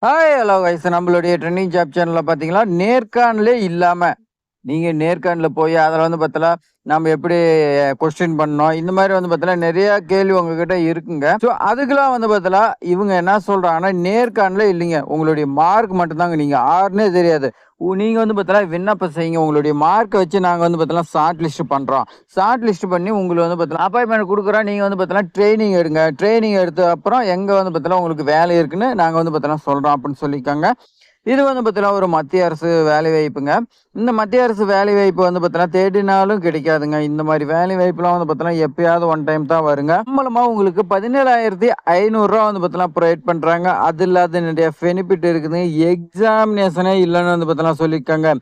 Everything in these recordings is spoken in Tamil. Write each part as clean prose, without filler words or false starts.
ஹாய் ஹலோ கைஸ் நம்மளுடைய ட்ரெண்டிங் ஜாப் சேனல்ல பார்த்தீங்கன்னா, நேர்காணலே இல்லாம, நீங்க நேர்காணல்ல போய் அதில வந்து பார்த்தீங்கன்னா, நம்ம எப்படி கொஸ்டின் பண்ணணும், இந்த மாரி வந்து பார்த்தீங்கன்னா, நெறைய கேள்வி உங்ககிட்ட இருக்குங்க. ஸோ அதுக்கெல்லாம் வந்து பார்த்தீங்கன்னா, இவங்க என்ன சொல்றாங்கன்னா, நேர்காணலே இல்லைங்க. உங்களுடைய மார்க் மட்டும் தாங்க. நீங்க யாருன்னே தெரியாது. நீங்க வந்து பார்த்தீங்கன்னா, விண்ணப்பம் செய்யுங்க. உங்களுடைய மார்க்க வச்சு நாங்க வந்து பார்த்தீங்கன்னா, ஷார்ட் லிஸ்ட் பண்றோம். ஷார்ட் லிஸ்ட் பண்ணி உங்களுக்கு வந்து பார்த்தீங்கன்னா, அப்பாயின்ட்மென்ட் குடுக்குறோம். நீங்க வந்து பார்த்தீங்கன்னா, ட்ரெய்னிங் எடுங்க. ட்ரெய்னிங் எடுத்த அப்புறம் எங்க வந்து பார்த்தீங்கன்னா, உங்களுக்கு வேலை இருக்குன்னு நாங்க வந்து பார்த்தீங்கன்னா சொல்றோம் அப்படின்னு சொல்லியிருக்காங்க. இது வந்து பார்த்தீங்கன்னா, ஒரு மத்திய அரசு வேலைவாய்ப்புங்க. இந்த மத்திய அரசு வேலைவாய்ப்பு வந்து பார்த்தீங்கன்னா, தேடினாலும் கிடைக்காதுங்க. இந்த மாரி வேலைவாய்ப்புலாம் வந்து பார்த்தீங்கன்னா, எப்பயாவது ஒன் டைம் தான் வருங்க. சம்பளமா உங்களுக்கு ரூ. 17,500 வந்து பார்த்தீங்கன்னா, புரொவைட் பண்றாங்க. அது இல்லாத நிறைய பெனிஃபிட் இருக்குதுங்க. எக்ஸாமினேஷனே இல்லன்னு வந்து பார்த்தீங்கன்னா சொல்லியிருக்காங்க.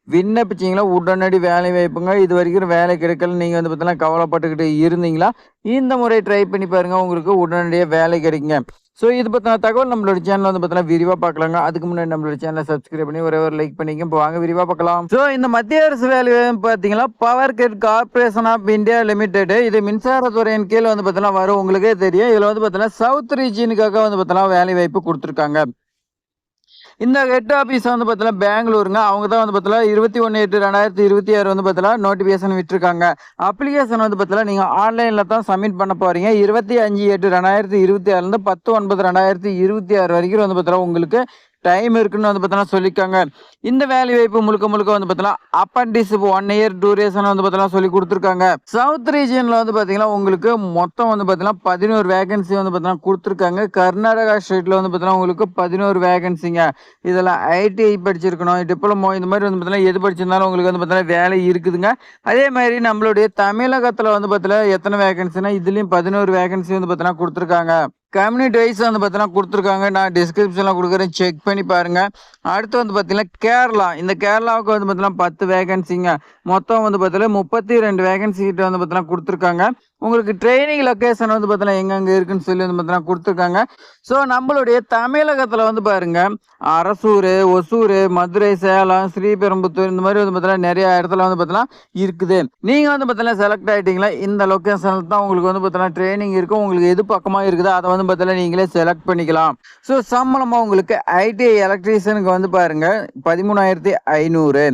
விண்ணப்பிச்சீங்களா, உடனடி வேலை வாய்ப்புங்க. இதுவரைக்கும் வேலை கிடைக்கல. நீங்க வந்து பார்த்தீங்கன்னா கவலைப்பட்டுக்கிட்டு இருந்தீங்களா, இந்த முறை ட்ரை பண்ணி பாருங்க. உங்களுக்கு உடனடியா வேலை கிடைக்குங்க. ஸோ இது பத்தின தகவல் நம்மளோட சேனல்ல வந்து பார்த்தீங்கன்னா விரிவா பார்க்கலாங்க. அதுக்கு முன்னாடி நம்மளோட சேனல சப்ஸ்கிரைப் பண்ணி ஒரே ஒரு லைக் பண்ணிக்கங்க. இப்போ வாங்க விரிவா பார்க்கலாம். ஸோ இந்த மத்திய அரசு வேலை பார்த்தீங்கன்னா, Power Grid Corporation of India Limited. இது மின்சாரத்துறையின் கீழ வந்து பார்த்தீங்கன்னா வரும். உங்களுக்கே தெரியும். இதுல வந்து பார்த்தீங்கன்னா சவுத் ரீஜியனுக்காக வந்து பார்த்தீங்கன்னா வேலை வாய்ப்பு குடுத்துருக்காங்க. இந்த ஹெட் ஆஃபீஸ் வந்து பார்த்தீங்கன்னா பெங்களூருங்க. அவங்க தான் வந்து பார்த்தீங்கன்னா 21/8/2026 வந்து பார்த்தீங்கன்னா நோட்டிஃபிகேஷன் விட்டுருக்காங்க. அப்ளிகேஷன் வந்து பார்த்தீங்கன்னா நீங்க ஆன்லைன்ல தான் சப்மிட் பண்ண போறீங்க. 25/8/2026லேருந்து 10/9/2026 வரைக்கும் வந்து பார்த்தீங்கன்னா உங்களுக்கு டைம் இருக்குன்னு வந்து பார்த்தீங்கன்னா சொல்லியிருக்காங்க. இந்த வேலை வாய்ப்பு முழுக்க முழுக்க வந்து பார்த்தீங்கன்னா அப்பன்டிஸ்ஷிப் 1 இயர் டூரேஷன் வந்து பார்த்தீங்கன்னா சொல்லி குடுத்துருக்காங்க. சவுத் ரீஜியன்ல வந்து பார்த்தீங்கன்னா உங்களுக்கு மொத்தம் வந்து பார்த்தீங்கன்னா 11 வேகன்சி வந்து பார்த்தீங்கன்னா குடுத்துருக்காங்க. கர்நாடகா ஸ்டேட்ல வந்து பார்த்தீங்கன்னா உங்களுக்கு 11 வேகன்சிங்க. இதில் ஐடிஐ படிச்சிருக்கணும், டிப்ளமோ இந்த மாதிரி வந்து பார்த்தீங்கன்னா எது படிச்சிருந்தாலும் உங்களுக்கு வந்து பார்த்தீங்கன்னா வேலை இருக்குதுங்க. அதே மாதிரி நம்மளுடைய தமிழகத்தில் வந்து பார்த்தீங்கன்னா எத்தனை வேகன்சினா இதுலேயும் 11 வேகன்சி வந்து பார்த்தீங்கன்னா கொடுத்துருக்காங்க. கம்யூனிட்டி வைஸ் வந்து பார்த்தீங்கன்னா கொடுத்துருக்காங்க. நான் டிஸ்கிரிப்ஷனில் கொடுக்குறேன், செக் பண்ணி பாருங்க. அடுத்து வந்து பார்த்தீங்கன்னா கேரளா. இந்த கேரளாவுக்கு வந்து பார்த்தீங்கன்னா 10 வேகன்சிங்க. மொத்தம் வந்து பார்த்தீங்கன்னா 32 வேகன்சி கிட்ட வந்து பார்த்தீங்கன்னா கொடுத்துருக்காங்க. உங்களுக்கு ட்ரைனிங் லொக்கேஷன் வந்து பார்த்தீங்கன்னா எங்கெங்கே இருக்குன்னு சொல்லி வந்து பார்த்தீங்கன்னா கொடுத்துருக்காங்க. ஸோ நம்மளுடைய தமிழகத்தில் வந்து பாருங்க, அரசூர், ஒசூர், மதுரை, சேலம், ஸ்ரீபெரும்புத்தூர் இந்த மாதிரி வந்து பார்த்தீங்கன்னா நிறைய இடத்துல வந்து பார்த்தீங்கன்னா இருக்குது. நீங்கள் வந்து பார்த்தீங்கன்னா செலக்ட் ஆகிட்டீங்களா, இந்த லொக்கேஷனில் தான் உங்களுக்கு வந்து பார்த்தீங்கன்னா ட்ரைனிங் இருக்கும். உங்களுக்கு எது பக்கமாக இருக்குதோ அதை வந்து பார்த்தீங்கன்னா நீங்களே செலக்ட் பண்ணிக்கலாம். ஸோ சம்பளமாக உங்களுக்கு ஐடிஐ எலக்ட்ரீஷியனுக்கு வந்து பாருங்க 13,500,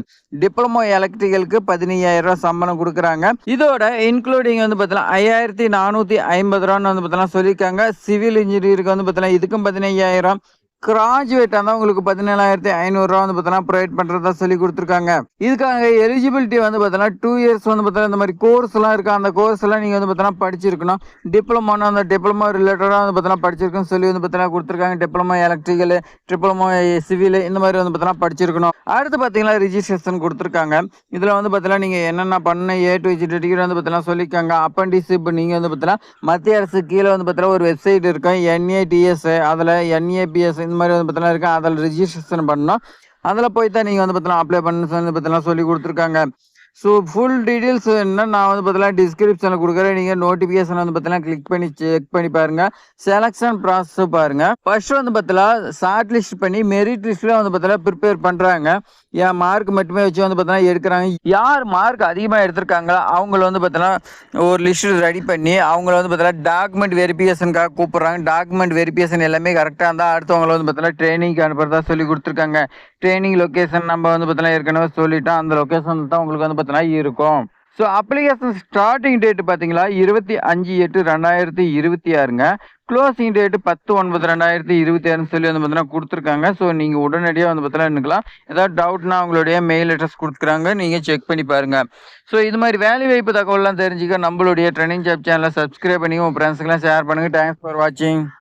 டிப்ளமோ எலக்ட்ரிக்கலுக்கு 15,000 சம்பளம் கொடுக்குறாங்க. இதோட இன்க்ளூடிங் வந்து பார்த்தீங்கன்னா 5,450 வந்து பார்த்தீங்கன்னா சொல்லியிருக்காங்க. சிவில் இன்ஜினியருக்கு வந்து பார்த்தீங்கன்னா இதுக்கும் 15,000. கிராஜுவேட் இருந்தால் உங்களுக்கு 17,500 வந்து பார்த்தீங்கன்னா ப்ரொவைட் பண்ணுறதா சொல்லி கொடுத்துருக்காங்க. இதுக்காக எலிஜிபிலிட்டி வந்து பார்த்தீங்கன்னா 2 இயர்ஸ் வந்து பார்த்தீங்கன்னா இந்த மாதிரி கோர்ஸ்லாம் இருக்குது. அந்த கோர்ஸ் எல்லாம் நீங்கள் வந்து பார்த்தீங்கன்னா படிச்சிருக்கணும். டிப்ளமோனா அந்த டிப்ளமோ ரிலேட்டடாக வந்து பார்த்தீங்கன்னா படிச்சிருக்குன்னு சொல்லி வந்து பார்த்தீங்கன்னா கொடுத்துருக்காங்க. டிப்ளமோ எலக்ட்ரிக்கல், டிப்ளமோ சிவில் இந்த மாதிரி வந்து பார்த்தீங்கன்னா படிச்சிருக்கணும். அடுத்து பார்த்தீங்கன்னா ரிஜிஸ்ட்ரேஷன் கொடுத்துருக்காங்க. இதில் வந்து பார்த்தீங்கன்னா நீங்கள் என்னென்ன பண்ண ஏ டு Z டிகிரி வந்து பார்த்தீங்கன்னா சொல்லியிருக்காங்க. அப்பன்டிஸ்ஷிப் நீங்கள் வந்து பார்த்தீங்கன்னா மத்திய அரசு கீழே வந்து பார்த்தீங்கன்னா ஒரு வெப்சைட் இருக்கும், NATS. அதில் NAPS இந்த மாதிரி வந்து பார்த்தீங்கன்னா இருக்கு. அதில் ரிஜிஸ்ட்ரேஷன் பண்ணணும். அதில் போய் தான் நீங்கள் வந்து பார்த்தீங்கன்னா அப்ளை பண்ணு சொல்லி பார்த்தீங்கன்னா சொல்லி கொடுத்துருக்காங்க. ஸோ ஃபுல் டீட்டெயில்ஸ் என்ன நான் வந்து பார்த்தீங்கன்னா டிஸ்கிரிப்ஷனில் கொடுக்குறேன். நீங்கள் நோட்டிஃபிகேஷன் வந்து பார்த்தீங்கன்னா கிளிக் பண்ணி செக் பண்ணி பாருங்கள். செலக்ஷன் ப்ராசஸ் பாருங்கள். ஃபர்ஸ்ட் வந்து பார்த்தீங்கன்னா ஷார்ட் லிஸ்ட் பண்ணி மெரிட் லிஸ்ட்டில் வந்து பார்த்தீங்கன்னா ப்ரிப்பேர் பண்ணுறாங்க. என் மார்க் மட்டுமே வச்சு வந்து பார்த்தீங்கன்னா எடுக்கிறாங்க. யார் மார்க் அதிகமாக எடுத்திருக்காங்களோ அவங்கள வந்து பார்த்தீங்கன்னா ஒரு லிஸ்ட் ரெடி பண்ணி அவங்கள வந்து பார்த்தீங்கன்னா டாக்குமெண்ட் வெரிஃபிகேஷனுக்காக கூப்பிட்றாங்க. டாக்குமெண்ட் வெரிஃபிகேஷன் எல்லாமே கரெக்டாக இருந்தால் அடுத்தவங்களை வந்து பார்த்தீங்கன்னா ட்ரைனிங்க்கு அனுப்புறதா சொல்லி கொடுத்துருக்காங்க. ட்ரைனிங் லொக்கேஷன் நம்ம வந்து பார்த்தீங்கன்னா ஏற்கனவே சொல்லிட்டோம். அந்த லொக்கேஷன் தான் உங்களுக்கு வந்து பார்த்தீங்கன்னா இருக்கும். ஸோ அப்ளிகேஷன் ஸ்டார்டிங் டேட் பார்த்தீங்களா 25/8/2026ங்க. க்ளோசிங் டேட்டு 10/9/2026 சொல்லி வந்து பார்த்தீங்கன்னா கொடுத்துருக்காங்க. ஸோ நீங்கள் உடனடியாக வந்து பார்த்தீங்கன்னா எடுக்கலாம். ஏதாவது டவுட்னா அவங்களுடைய மெயில் அட்ரஸ் கொடுத்துருக்காங்க, நீங்கள் செக் பண்ணி பாருங்கள். ஸோ இது மாதிரி வேலை வாய்ப்பு தகவல்லாம் தெரிஞ்சுக்க நம்மளுடைய ட்ரெண்டிங் ஜாப் சேனலை சப்ஸ்கிரைப் பண்ணி உங்கள் ஃப்ரெண்ட்ஸுக்கெல்லாம் ஷேர் பண்ணுங்கள். தேங்க்ஸ் ஃபார் வாட்சிங்.